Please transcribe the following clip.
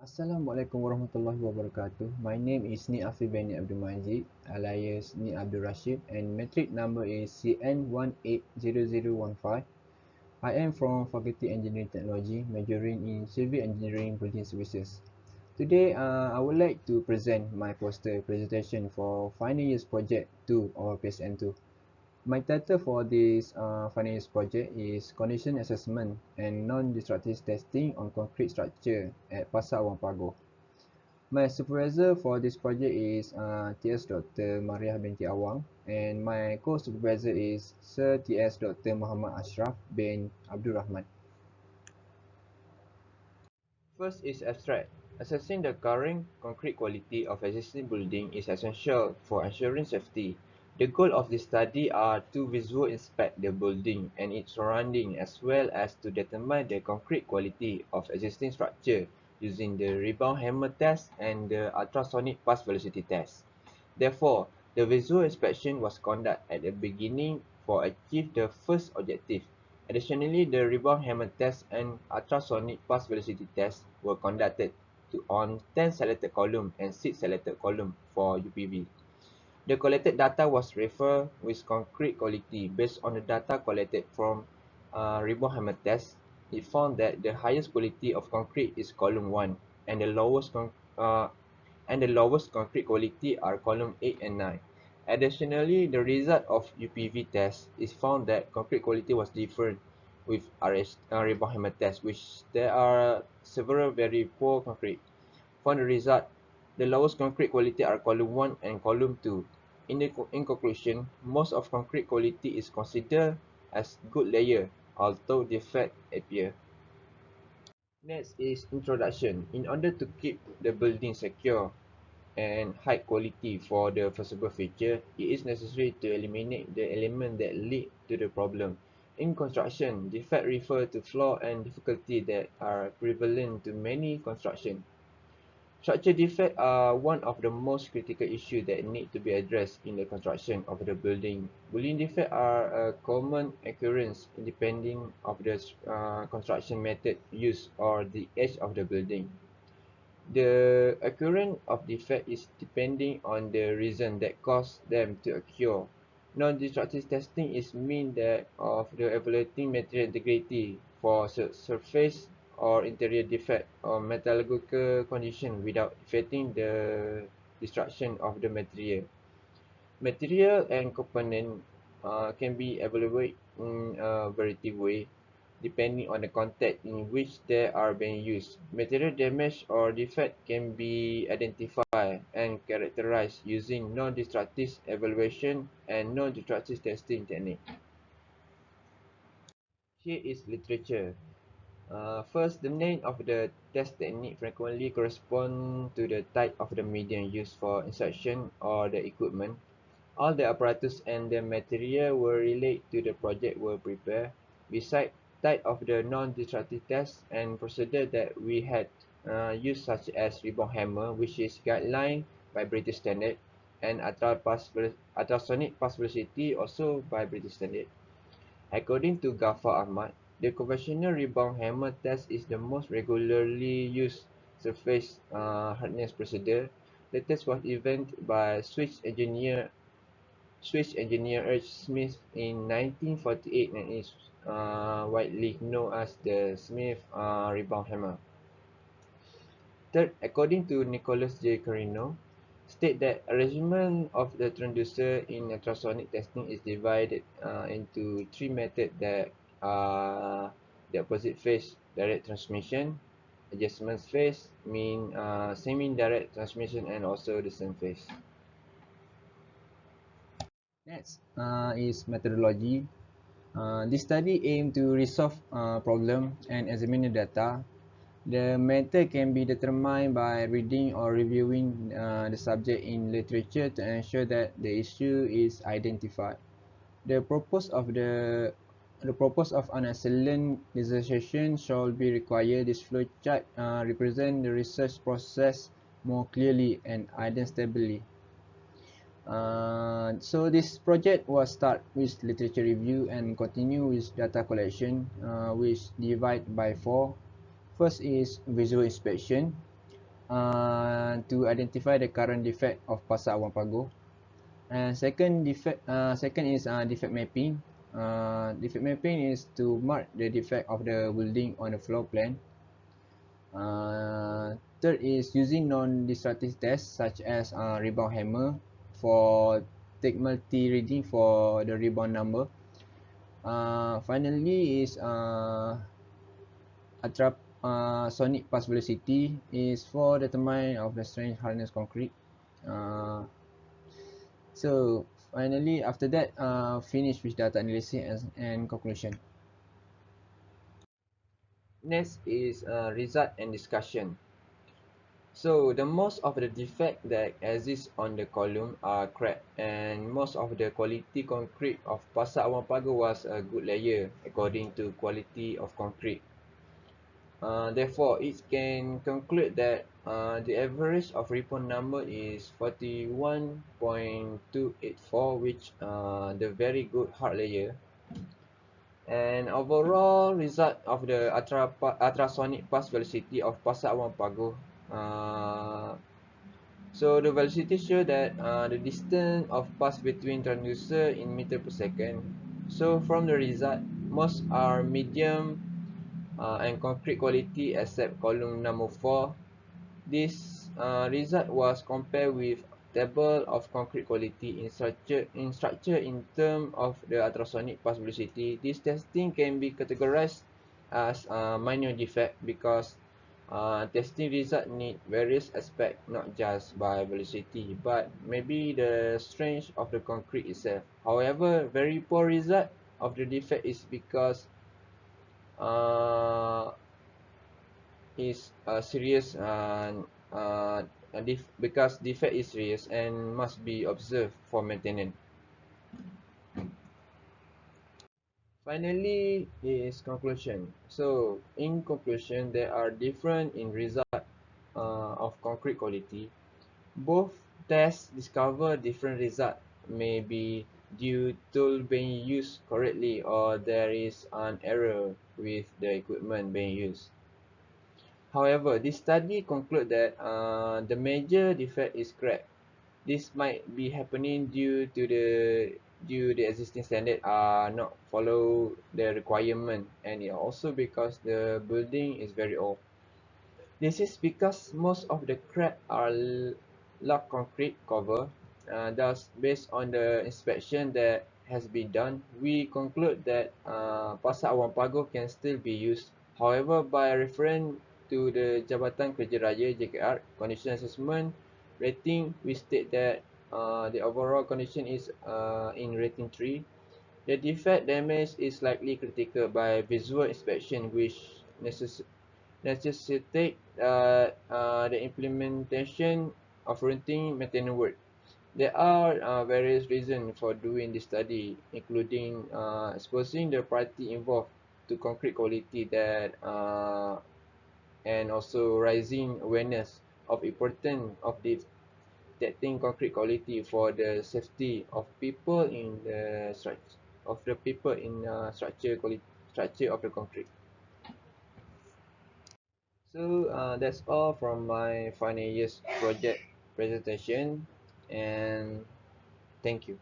Assalamualaikum warahmatullahi wabarakatuh. My name is Ni Afif bin Abdul Majid, alias Ni Abdul Rashid, and metric number is CN180015. I am from Faculty Engineering Technology, majoring in Civil Engineering Building Services. Today, I would like to present my poster presentation for final year's project 2 or PSN2. My title for this final year's project is Condition Assessment and Non-Destructive Testing on Concrete Structure at Pasar Awam Pagoh. My supervisor for this project is TS Dr. Mariah binti Awam, and my co-supervisor is Sir TS Dr. Muhammad Ashraf bin Abdul Rahman. First is abstract. Assessing the current concrete quality of existing building is essential for ensuring safety. The goal of this study are to visually inspect the building and its surrounding, as well as to determine the concrete quality of existing structure using the rebound hammer test and the ultrasonic pulse velocity test. Therefore, the visual inspection was conducted at the beginning for achieve the first objective. Additionally, the rebound hammer test and ultrasonic pulse velocity test were conducted on 10 selected columns and 6 selected columns for UPV. The collected data was referred with concrete quality based on the data collected from rebound hammer test. It found that the highest quality of concrete is column 1, and the lowest concrete quality are column 8 and 9. Additionally, the result of UPV test is found that concrete quality was different with rebound hammer test, which there are several very poor concrete. For the result, the lowest concrete quality are column 1 and column 2. In conclusion, most of concrete quality is considered as good layer, although defect appear. Next is introduction. In order to keep the building secure and high quality for the foreseeable future, it is necessary to eliminate the element that lead to the problem. In construction, defect refer to flaw and difficulty that are prevalent to many construction. Structure defects are one of the most critical issues that need to be addressed in the construction of the building. Building defects are a common occurrence depending of the construction method used or the age of the building. The occurrence of defect is depending on the reason that caused them to occur. Non-destructive testing is mean that of the evaluating material integrity for surface or interior defect or metallurgical condition without affecting the destruction of the material. Material and component can be evaluated in a variety of ways depending on the context in which they are being used. Material damage or defect can be identified and characterized using non-destructive evaluation and non-destructive testing technique. Here is literature. First, the name of the test technique frequently correspond to the type of the medium used for insertion or the equipment. All the apparatus and the material were related to the project were prepared. Besides type of the non-destructive test and procedure that we had used such as rebound hammer, which is guideline by British standard, and ultrasonic pulse velocity also by British standard. According to Ghaffar Ahmad, the conventional rebound hammer test is the most regularly used surface hardness procedure. The test was invented by Swiss engineer H. Smith in 1948 and is widely known as the Smith rebound hammer. Third, according to Nicholas J. Carino, state that arrangement of the transducer in ultrasonic testing is divided into three methods that are the opposite phase direct transmission, adjustment phase, semi-direct transmission, and also the same phase. Next is methodology. This study aimed to resolve problem and examine the data. The method can be determined by reading or reviewing the subject in literature to ensure that the issue is identified. The purpose of an excellent dissertation shall be required. This flowchart represents the research process more clearly and identifiably. So this project was start with literature review and continue with data collection, which divide by four. First is visual inspection. to identify the current defect of Pasar Awam Pagoh. And second is defect mapping. Defect mapping is to mark the defect of the building on the floor plan. Third is using non-destructive tests such as rebound hammer for take multi reading for the rebound number. Finally is ultrasonic pulse velocity is for determine of the strength hardness concrete. Uh, so finally after that finish with data analysis and conclusion. Next is result and discussion. So the most of the defect that exists on the column are cracked, and most of the quality concrete of Pasar Awam Pagoh was a good layer according to quality of concrete. Therefore, it can conclude that the average of ripon number is 41.284, which the very good hard layer. And overall result of the ultrasonic pulse velocity of Pasar Awam Pagoh. So the velocity show that the distance of pulse between transducer in meter per second. So from the result, most are medium and concrete quality except column number 4. This result was compared with table of concrete quality in structure in term of the ultrasonic pulse velocity. This testing can be categorized as minor defect because testing result need various aspects, not just by velocity, but maybe the strength of the concrete itself. However, very poor result of the defect is because uh, is serious because defect is serious and must be observed for maintenance. Finally is conclusion. So in conclusion, there are different in result of concrete quality. Both tests discover different result, may be due to being used correctly or there is an error with the equipment being used. However, this study conclude that the major defect is crack. This might be happening due the existing standard are not follow the requirement, and it also because the building is very old. This is because most of the crack are log concrete cover. Thus, based on the inspection that has been done, we conclude that Pasar Awam Pagoh can still be used. However, by referring to the Jabatan Kerja Raya JKR condition assessment rating, we state that the overall condition is in rating 3. The defect damage is likely critical by visual inspection, which necessitate the implementation of routine maintenance work. There are various reasons for doing this study, including exposing the party involved to concrete quality that and also raising awareness of importance of detecting concrete quality for the safety of people in the structure structure of the concrete. So that's all from my final year's project presentation, and thank you.